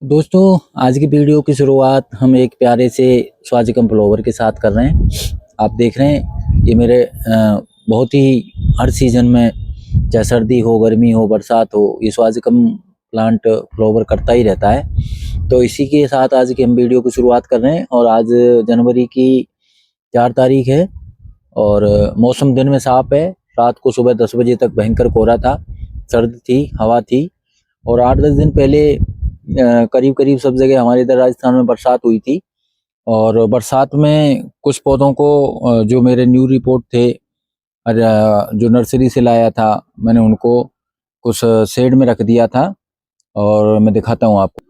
दोस्तों, आज की वीडियो की शुरुआत हम एक प्यारे से स्वाजिकम फ्लावर के साथ कर रहे हैं। आप देख रहे हैं ये मेरे बहुत ही हर सीज़न में, चाहे सर्दी हो, गर्मी हो, बरसात हो, ये स्वाजिकम प्लांट फ्लावर करता ही रहता है। तो इसी के साथ आज की हम वीडियो की शुरुआत कर रहे हैं। और आज जनवरी की 4 तारीख है और मौसम दिन में साफ है। रात को सुबह 10 बजे तक भयंकर कोहरा था, सर्द थी, हवा थी। और 8-10 दिन पहले करीब करीब सब जगह हमारे इधर राजस्थान में बरसात हुई थी। और बरसात में कुछ पौधों को जो मेरे न्यू रिपोर्ट थे और जो नर्सरी से लाया था, मैंने उनको कुछ शेड में रख दिया था। और मैं दिखाता हूँ आपको।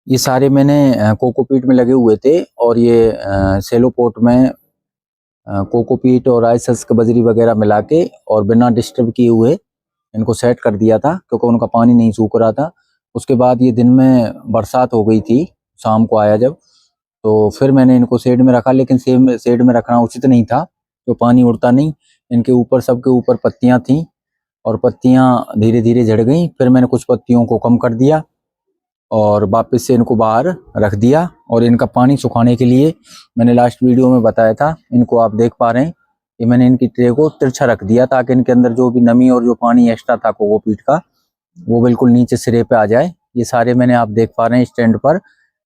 ये सारे मैंने कोकोपीट में लगे हुए थे और ये सेलो पोट में कोकोपीट और आइसस्क बजरी वगैरह मिला के और बिना डिस्टर्ब किए हुए इनको सेट कर दिया था, क्योंकि उनका पानी नहीं सूख रहा था। उसके बाद ये दिन में बरसात हो गई थी, शाम को आया जब, तो फिर मैंने इनको शेड में रखा। लेकिन शेड में रखना उचित नहीं था, तो पानी उड़ता नहीं। इनके ऊपर, सबके ऊपर पत्तियां थी और पत्तियां धीरे धीरे झड़ गई। फिर मैंने कुछ पत्तियों को कम कर दिया और वापस से इनको बाहर रख दिया। और इनका पानी सुखाने के लिए मैंने लास्ट वीडियो में बताया था, इनको आप देख पा रहे हैं, ये मैंने इनकी ट्रे को तिरछा रख दिया ताकि इनके अंदर जो भी नमी और जो पानी एक्स्ट्रा था कोकोपीट का, वो बिल्कुल नीचे सिरे पे आ जाए। ये सारे मैंने, आप देख पा रहे हैं, स्टैंड पर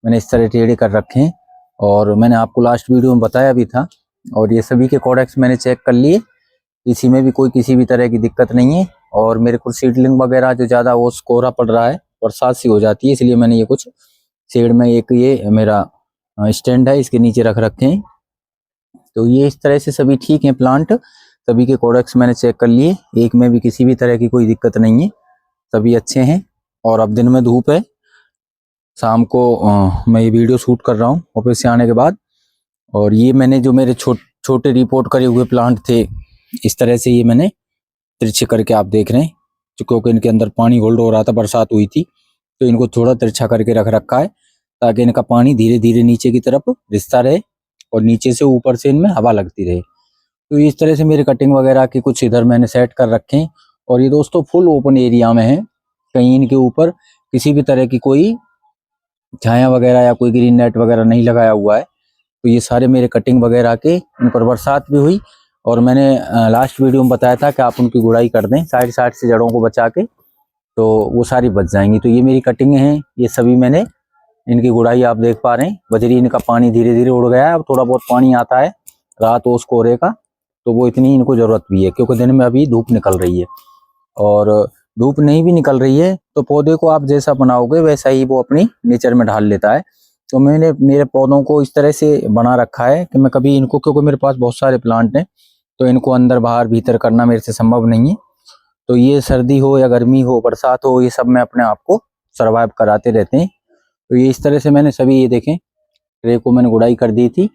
मैंने इस तरह टेढ़े कर रखे हैं। और मैंने आपको लास्ट वीडियो में बताया भी था। और ये सभी के कोडेक्स मैंने चेक कर लिए, इसी में भी कोई किसी भी तरह की दिक्कत नहीं है। और मेरे कुछ सीडलिंग वगैरह जो ज़्यादा वो कोहरा पड़ रहा है, बरसात सी हो जाती है, इसलिए मैंने ये कुछ शेड में, एक ये मेरा स्टैंड है, इसके नीचे रख रखे हैं। तो ये इस तरह से सभी ठीक हैं प्लांट। सभी के कोडेक्स मैंने चेक कर लिए, एक में भी किसी भी तरह की कोई दिक्कत नहीं है, सभी अच्छे हैं। और अब दिन में धूप है, शाम को मैं ये वीडियो शूट कर रहा हूँ ऑफिस से आने के बाद। और ये मैंने जो मेरे छोटे रिपोर्ट करे हुए प्लांट थे, इस तरह से ये मैंने तिरछे करके, आप देख रहे हैं, क्योंकि इनके अंदर पानी होल्ड हो रहा था, बरसात हुई थी, तो इनको थोड़ा तिरछा करके रख रखा है ताकि इनका पानी धीरे धीरे नीचे की तरफ रिसता रहे और नीचे से ऊपर से इनमें हवा लगती रहे। तो इस तरह से मेरे कटिंग वगैरह के कुछ इधर मैंने सेट कर रखे हैं। और ये दोस्तों फुल ओपन एरिया में है, कहीं इनके ऊपर किसी भी तरह की कोई छाया वगैरह या कोई ग्रीन नेट वगैरह नहीं लगाया हुआ है। तो ये सारे मेरे कटिंग वगैरह के, इन पर बरसात भी हुई। और मैंने लास्ट वीडियो में बताया था कि आप उनकी गुड़ाई कर दें साइड साइड से जड़ों को बचा के, तो वो सारी बच जाएंगी। तो ये मेरी कटिंग है, ये सभी मैंने इनकी गुड़ाई आप देख पा रहे हैं। बजरी, इनका पानी धीरे धीरे उड़ गया है, अब थोड़ा बहुत पानी आता है रात ओस कोहरे का, तो वो इतनी इनको जरूरत भी है, क्योंकि दिन में अभी धूप निकल रही है। और धूप नहीं भी निकल रही है तो पौधे को आप जैसा बनाओगे वैसा ही वो अपनी नेचर में ढाल लेता है। तो मैंने मेरे पौधों को इस तरह से बना रखा है कि मैं कभी इनको, क्योंकि मेरे पास बहुत सारे प्लांट हैं, तो इनको अंदर बाहर भीतर करना मेरे से संभव नहीं है। तो ये सर्दी हो या गर्मी हो, बरसात हो, ये सब में अपने आप को सर्वाइव कराते रहते हैं। तो ये इस तरह से मैंने सभी, ये देखें, ट्रे को मैंने गुड़ाई कर दी थी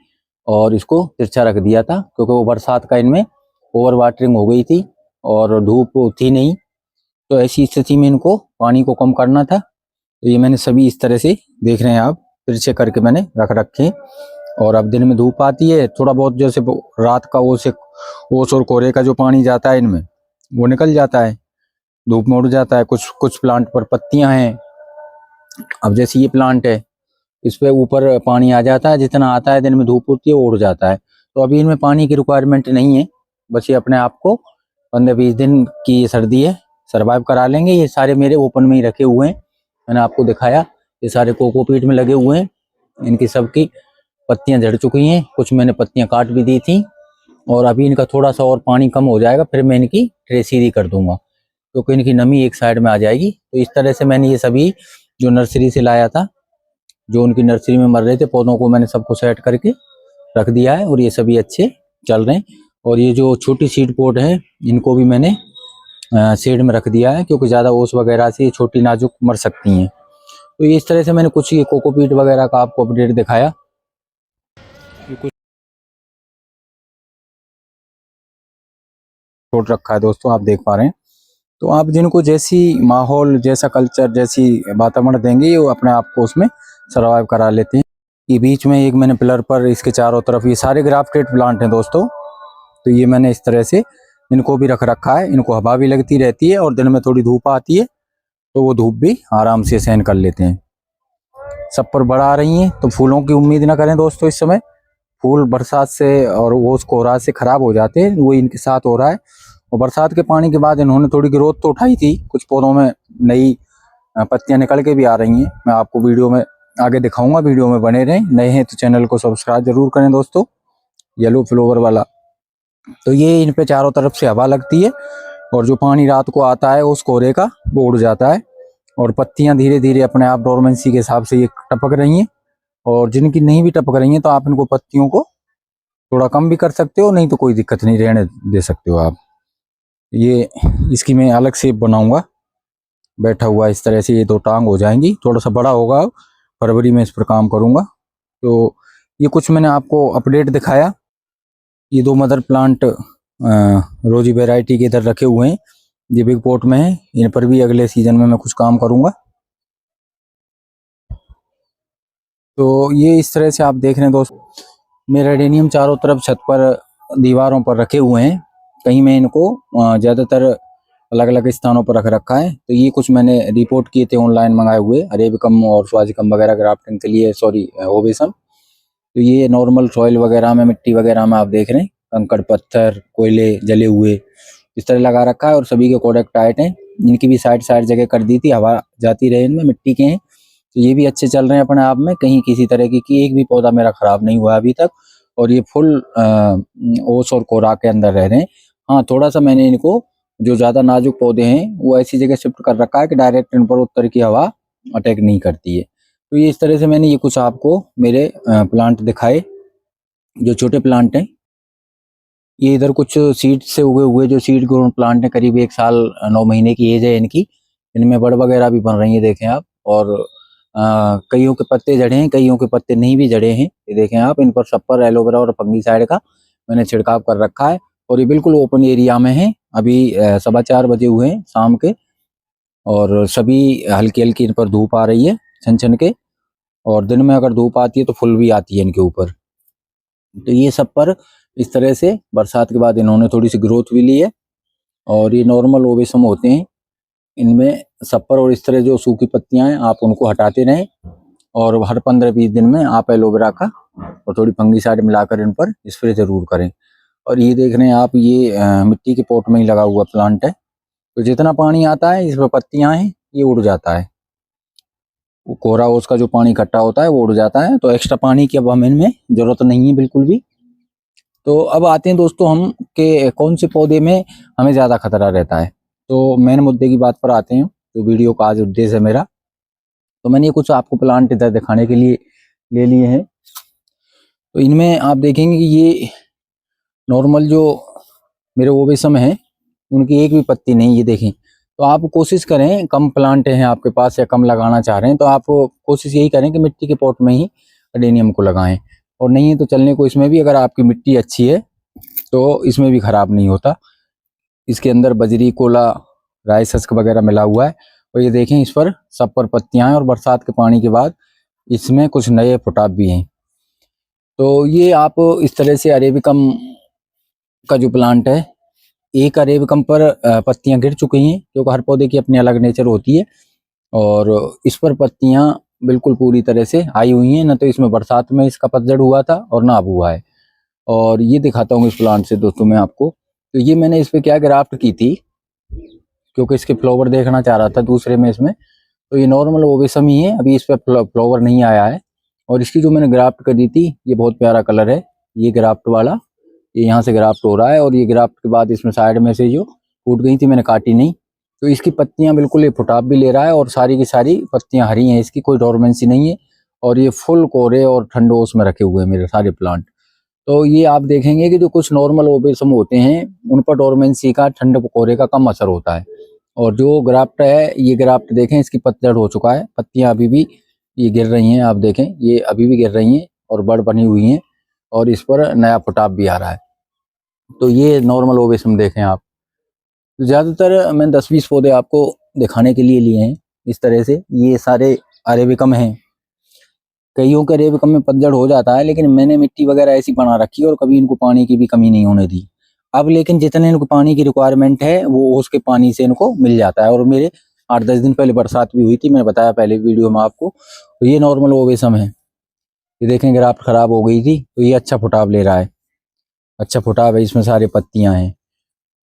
और इसको तिरछा रख दिया था, क्योंकि वो बरसात का इनमें ओवर वाटरिंग हो गई थी और धूप थी नहीं, तो ऐसी स्थिति में इनको पानी को कम करना था। तो ये मैंने सभी इस तरह से, देख रहे हैं आप, तिरछे करके मैंने रख रखे। और अब दिन में धूप आती है, थोड़ा बहुत जैसे रात का ओस और कोहरे का जो पानी जाता है इनमें, वो निकल जाता है, धूप में उड़ जाता है। कुछ कुछ प्लांट पर पत्तियां हैं, अब जैसे ये प्लांट है, इस पे ऊपर पानी आ जाता है, जितना आता है दिन में धूप होती है वो उड़ जाता है। तो अभी इनमें पानी की रिक्वायरमेंट नहीं है, बस ये अपने आप को 15-20 दिन की सर्दी है, सर्वाइव करा लेंगे। ये सारे मेरे ओपन में ही रखे हुए हैं, मैंने आपको दिखाया। ये सारे कोकोपीट में लगे हुए हैं, इनकी सबकी पत्तियां झड़ चुकी हैं, कुछ मैंने पत्तियां काट भी दी थी। और अभी इनका थोड़ा सा और पानी कम हो जाएगा, फिर मैं इनकी ट्रे सीधी कर दूंगा, क्योंकि इनकी नमी एक साइड में आ जाएगी। तो इस तरह से मैंने ये सभी जो नर्सरी से लाया था, जो उनकी नर्सरी में मर रहे थे पौधों को, मैंने सबको सेट करके रख दिया है और ये सभी अच्छे चल रहे हैं। और ये जो छोटी सीड पोट है, इनको भी मैंने शेड में रख दिया है, क्योंकि ज़्यादा ओस वगैरह से ये छोटी नाजुक मर सकती हैं। तो ये इस तरह से मैंने कुछ ये कोकोपीट वगैरह का आपको अपडेट दिखाया। ये कुछ छोट रखा है दोस्तों, आप देख पा रहे हैं। तो आप जिनको जैसी माहौल, जैसा कल्चर, जैसी वातावरण देंगे, वो अपने आप को उसमें सर्वाइव करा लेते हैं। ये बीच में एक मैंने पिलर पर, इसके चारों तरफ ये सारे ग्राफ्टेड प्लांट हैं दोस्तों। तो ये मैंने इस तरह से इनको भी रख रखा है, इनको हवा भी लगती रहती है और दिन में थोड़ी धूप आती है तो वो धूप भी आराम से सहन कर लेते हैं। सब पर बढ़ा रही हैं। तो फूलों की उम्मीद ना करें दोस्तों, इस समय फूल बरसात से और ओस कोहरा से खराब हो जाते हैं, वो इनके साथ हो रहा है। और बरसात के पानी के बाद इन्होंने थोड़ी ग्रोथ तो उठाई थी, कुछ पौधों में नई पत्तियां निकल के भी आ रही हैं। मैं आपको वीडियो में आगे दिखाऊंगा, वीडियो में बने रहें। नए हैं तो चैनल को सब्सक्राइब जरूर करें दोस्तों। येलो फ्लावर वाला, तो ये इन पे चारों तरफ से हवा लगती है और जो पानी रात को आता है उस कोहरे का वो उड़ जाता है और पत्तियां धीरे धीरे अपने आप डोरमेंसी के हिसाब से ये टपक रही हैं। और जिनकी नहीं भी टपक रही हैं तो आप इनको पत्तियों को थोड़ा कम भी कर सकते हो, नहीं तो कोई दिक्कत नहीं, रहने दे सकते हो आप। ये इसकी मैं अलग शेप बनाऊंगा, बैठा हुआ इस तरह से ये 2 टांग हो जाएंगी। थोड़ा सा बड़ा होगा, फरवरी में इस पर काम करूंगा। तो ये कुछ मैंने आपको अपडेट दिखाया। ये 2 मदर प्लांट रोजी वैरायटी के इधर रखे हुए हैं, ये बिग पॉट में है। इन पर भी अगले सीजन में मैं कुछ काम करूंगा। तो ये इस तरह से आप देख रहे हैं दोस्तों, मेरे रेडेनियम चारों तरफ छत पर दीवारों पर रखे हुए हैं। कहीं मैं इनको ज़्यादातर अलग अलग स्थानों पर रख रखा है। तो ये कुछ मैंने रिपोर्ट किए थे ऑनलाइन मंगाए हुए, अरेबिकम और स्वाजिकम वगैरह ग्राफ्टिंग के लिए, सॉरी ओवेसम। तो ये नॉर्मल सॉइल वगैरह में, मिट्टी वगैरह में आप देख रहे हैं कंकड़ पत्थर कोयले जले हुए इस तरह लगा रखा है और सभी के कोडेक्ट टाइट हैं। इनकी भी साइड साइड जगह कर दी थी, हवा जाती रहे इनमें, मिट्टी के हैं। तो ये भी अच्छे चल रहे हैं अपने आप में, कहीं किसी तरह की एक भी पौधा मेरा खराब नहीं हुआ अभी तक। और ये फुल ओस और कोरा के अंदर रह रहे हैं। हाँ, थोड़ा सा मैंने इनको जो ज़्यादा नाजुक पौधे हैं वो ऐसी जगह शिफ्ट कर रखा है कि डायरेक्ट इन पर उत्तर की हवा अटैक नहीं करती है। तो ये इस तरह से मैंने ये कुछ आपको मेरे प्लांट दिखाए जो छोटे प्लांट हैं। ये इधर कुछ सीड से उगे हुए जो सीड ग्रोन प्लांट है, करीब 1 साल 9 महीने की एज है इनकी। इनमें बड़ वगैरह भी बन रही है, देखें आप। और कईयों के पत्ते जड़े हैं, कईयों के पत्ते नहीं भी जड़े हैं। ये देखें आप, इन पर सब पर एलोवेरा और फंगीसाइड का मैंने छिड़काव कर रखा है। और ये बिल्कुल ओपन एरिया में है। अभी 4:15 बजे हुए हैं शाम के, और सभी हल्की हल्की इन पर धूप आ रही है छन छन के। और दिन में अगर धूप आती है तो फुल भी आती है इनके ऊपर। तो ये सब पर इस तरह से बरसात के बाद इन्होंने थोड़ी सी ग्रोथ भी ली है। और ये नॉर्मल ओवेसम होते हैं, इनमें सब पर और इस तरह जो सूखी पत्तियां हैं आप उनको हटाते रहें। और हर 15-20 दिन में आप एलोवेरा का और थोड़ी फंगीसाइड मिलाकर इन पर स्प्रे जरूर करें। और ये देख रहे हैं आप, ये मिट्टी के पॉट में ही लगा हुआ प्लांट है। तो जितना पानी आता है इसमें पत्तियां हैं ये उड़ जाता है, वो कोहरा उसका जो पानी इकट्ठा होता है वो उड़ जाता है। तो एक्स्ट्रा पानी की अब हमें इनमें जरूरत नहीं है बिल्कुल भी। तो अब आते हैं दोस्तों हम के कौन से पौधे में हमें ज़्यादा खतरा रहता है। तो मेन मुद्दे की बात पर आते हैं, तो वीडियो का आज उद्देश्य है मेरा। तो मैंने ये कुछ आपको प्लांट इधर दिखाने के लिए ले लिए हैं। तो इनमें आप देखेंगे कि ये नॉर्मल जो मेरे ओवेसम हैं उनकी एक भी पत्ती नहीं, ये देखें। तो आप कोशिश करें, कम प्लांट हैं आपके पास या कम लगाना चाह रहे हैं तो आप कोशिश यही करें कि मिट्टी के पॉट में ही अडेनियम को लगाएं। और नहीं है तो चलने को इसमें भी, अगर आपकी मिट्टी अच्छी है तो इसमें भी खराब नहीं होता। इसके अंदर बजरी कोला राइस हस्क वगैरह मिला हुआ है। और ये देखें इस पर सब पर पत्तियां हैं और बरसात के पानी के बाद इसमें कुछ नए फुटाव भी हैं। तो ये आप इस तरह से अरेबिकम का जो प्लांट है, एक अरेबिकम पर पत्तियां गिर चुकी हैं, क्योंकि हर पौधे की अपनी अलग नेचर होती है। और इस पर पत्तियां बिल्कुल पूरी तरह से आई हुई हैं, न तो इसमें बरसात में इसका पतझड़ हुआ था और ना अब हुआ है। और ये दिखाता हूँ इस प्लांट से दोस्तों मैं आपको। तो ये मैंने इस पे क्या ग्राफ्ट की थी, क्योंकि इसके फ्लावर देखना चाह रहा था दूसरे में इसमें। तो ये नॉर्मल ओवेसम ही है, अभी इस पे फ्लावर नहीं आया है। और इसकी जो मैंने ग्राफ्ट करी थी, ये बहुत प्यारा कलर है, ये ग्राफ्ट वाला, ये यहाँ से ग्राफ्ट हो रहा है। और ये ग्राफ्ट के बाद इसमें साइड में से जो फूट गई थी मैंने काटी नहीं। तो इसकी पत्तियां बिल्कुल ये फुटाव भी ले रहा है और सारी की सारी पत्तियां हरी हैं, इसकी कोई डोरमेंसी नहीं है। और ये फुल कोरे और ठंडोस में रखे हुए हैं मेरे सारे प्लांट। तो ये आप देखेंगे कि जो कुछ नॉर्मल ओवेसम होते हैं उन पर डोरमेंसी का, ठंड कोरे का कम असर होता है। और जो ग्राफ्ट है, ये ग्राफ्ट देखें इसकी पतझड़ हो चुका है, पत्तियां अभी भी ये गिर रही हैं, आप देखें ये अभी भी गिर रही हैं और बड़ बनी हुई हैं। और इस पर नया फुटाव भी आ रहा है। तो ये नॉर्मल ओवेसम देखें आप। तो ज़्यादातर मैंने 10-20 पौधे आपको दिखाने के लिए लिए हैं इस तरह से। ये सारे अरेबिकम हैं, कईयों के अरेबिकम में पतझड़ हो जाता है, लेकिन मैंने मिट्टी वगैरह ऐसी बना रखी है और कभी इनको पानी की भी कमी नहीं होने दी। अब लेकिन जितने इनको पानी की रिक्वायरमेंट है वो उसके पानी से इनको मिल जाता है। और मेरे 8-10 दिन पहले बरसात भी हुई थी, मैंने बताया पहले वीडियो में आपको। तो ये नॉर्मल ओवेसम है, ये देखें ग्राफ्ट खराब हो गई थी तो ये अच्छा फुटाव ले रहा है, अच्छा फुटाव है, इसमें सारे पत्तियां हैं।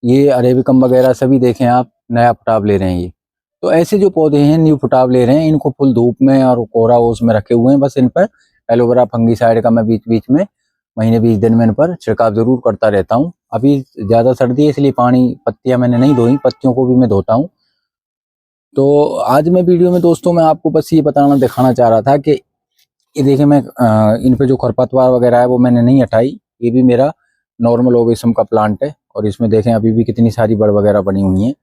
ये अरेबिकम वगैरह सभी देखें आप नया फुटाव ले रहे हैं ये। तो ऐसे जो पौधे हैं न्यू फुटाव ले रहे हैं, इनको फुल धूप में और कोहरा ओस में रखे हुए हैं। बस इन पर एलोवेरा फंगीसाइड का मैं बीच बीच में महीने 20 दिन में इन पर छिड़काव जरूर करता रहता हूँ। अभी ज़्यादा सर्दी है इसलिए पत्तियां मैंने नहीं धोई, पत्तियों को भी मैं धोता हूँ। तो आज मैं वीडियो में दोस्तों मैं आपको बस ये दिखाना चाह रहा था कि ये देखिए मैं इन पे जो खरपतवार वगैरह है वो मैंने नहीं हटाई। ये भी मेरा नॉर्मल ओवेसम का प्लांट है और इसमें देखें अभी भी कितनी सारी बड़ वगैरह बनी हुई हैं।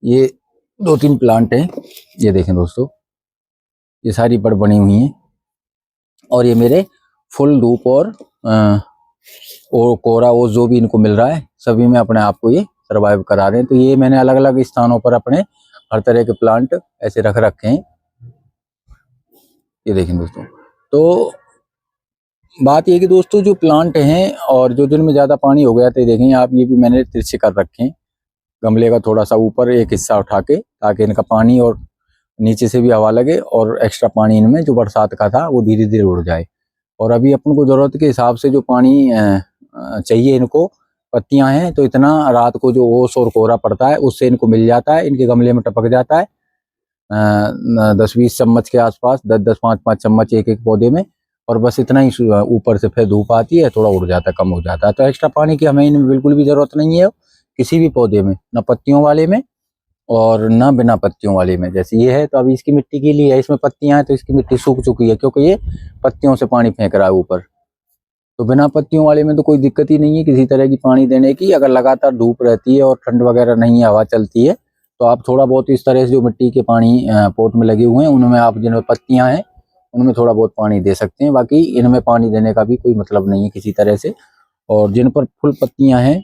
ये 2-3 प्लांट हैं, ये देखें दोस्तों, ये सारी बड़ बनी हुई हैं और ये मेरे फुल धूप और कोहरा ओस जो भी इनको मिल रहा है सभी में अपने आप को ये सर्वाइव करा रहे हैं। तो ये मैंने अलग अलग स्थानों पर अपने हर तरह के प्लांट ऐसे रख रखे हैं, ये देखें दोस्तों। तो बात ये कि दोस्तों जो प्लांट हैं और जो दिन में ज़्यादा पानी हो गया तो देखें आप, ये भी मैंने तिरछे कर रखे हैं गमले का थोड़ा सा ऊपर एक हिस्सा उठा के, ताकि इनका पानी और नीचे से भी हवा लगे और एक्स्ट्रा पानी इनमें जो बरसात का था वो धीरे धीरे उड़ जाए। और अभी अपन को ज़रूरत के हिसाब से जो पानी चाहिए इनको, पत्तियां हैं तो इतना रात को जो ओस और कोहरा पड़ता है उससे इनको मिल जाता है, इनके गमले में टपक जाता है 10-20 चम्मच के आसपास, 10-10 5-5 चम्मच एक एक पौधे में। और बस इतना ही ऊपर से फिर धूप आती है थोड़ा उड़ जाता है, कम हो जाता है। तो एक्स्ट्रा पानी की हमें इनमें बिल्कुल भी ज़रूरत नहीं है किसी भी पौधे में, ना पत्तियों वाले में और ना बिना पत्तियों वाले में। जैसे ये है तो अभी इसकी मिट्टी के लिए है, इसमें पत्तियां हैं तो इसकी मिट्टी सूख चुकी है क्योंकि ये पत्तियों से पानी फेंक रहा है ऊपर। तो बिना पत्तियों वाले में तो कोई दिक्कत ही नहीं है किसी तरह की पानी देने की। अगर लगातार धूप रहती है और ठंड वगैरह नहीं है, हवा चलती है, तो आप थोड़ा बहुत इस तरह से जो मिट्टी के पानी पोट में लगे हुए हैं उनमें आप जिनमें पत्तियां हैं उनमें थोड़ा बहुत पानी दे सकते हैं। बाकी इनमें पानी देने का भी कोई मतलब नहीं है किसी तरह से। और जिन पर फुल पत्तियां हैं,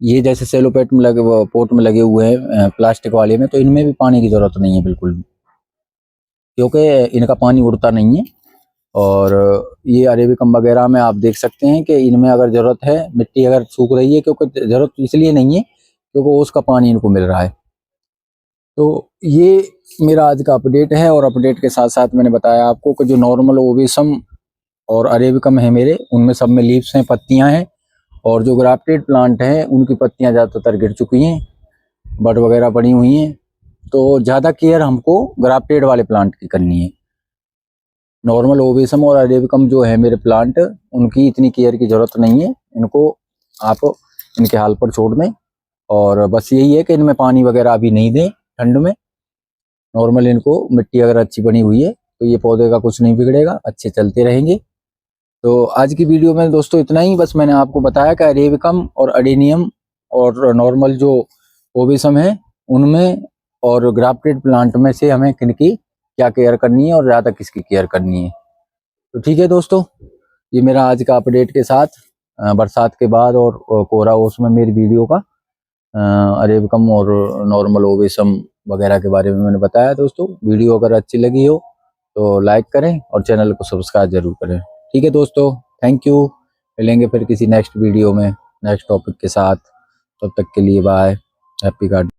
ये जैसे सेलो पेट में लगे पोट में लगे हुए हैं प्लास्टिक वाले में, तो इनमें भी पानी की जरूरत नहीं है बिल्कुल भी, क्योंकि इनका पानी उड़ता नहीं है। और ये अरेबिकम वगैरह में आप देख सकते हैं कि इनमें अगर ज़रूरत है, मिट्टी अगर सूख रही है, क्योंकि ज़रूरत इसलिए नहीं है क्योंकि उसका पानी इनको मिल रहा है। तो ये मेरा आज का अपडेट है और अपडेट के साथ साथ मैंने बताया आपको कि जो नॉर्मल ओवेसम और अरेबिकम है मेरे, उनमें सब में लीव्स हैं, पत्तियां हैं। और जो ग्राफ्टेड प्लांट हैं उनकी पत्तियां ज़्यादातर गिर चुकी हैं, बड वगैरह पड़ी हुई हैं। तो ज़्यादा केयर हमको ग्राफ्टेड वाले प्लांट की करनी है। नॉर्मल ओवेसम और अरेबिकम जो है मेरे प्लांट, उनकी इतनी केयर की ज़रूरत नहीं है, इनको आप इनके हाल पर छोड़ दें। और बस यही है कि इनमें पानी वगैरह अभी नहीं दें ठंड में। नॉर्मल इनको मिट्टी अगर अच्छी बनी हुई है तो ये पौधे का कुछ नहीं बिगड़ेगा, अच्छे चलते रहेंगे। तो आज की वीडियो में दोस्तों इतना ही, बस मैंने आपको बताया कि अरेबिकम और अडेनियम और नॉर्मल जो ओवेसम है उनमें और ग्राफ्टेड प्लांट में से हमें किनकी क्या केयर करनी है और ज़्यादा किसकी केयर करनी है। तो ठीक है दोस्तों, ये मेरा आज का अपडेट के साथ बरसात के बाद और कोहरा ओस में मेरी वीडियो का अरेबिकम और नॉर्मल ओवेसम वगैरह के बारे में मैंने बताया। दोस्तों वीडियो अगर अच्छी लगी हो तो लाइक करें और चैनल को सब्सक्राइब जरूर करें। ठीक है दोस्तों, थैंक यू। मिलेंगे फिर किसी नेक्स्ट वीडियो में नेक्स्ट टॉपिक के साथ। तब तक के लिए बाय, हैप्पी गार्डन।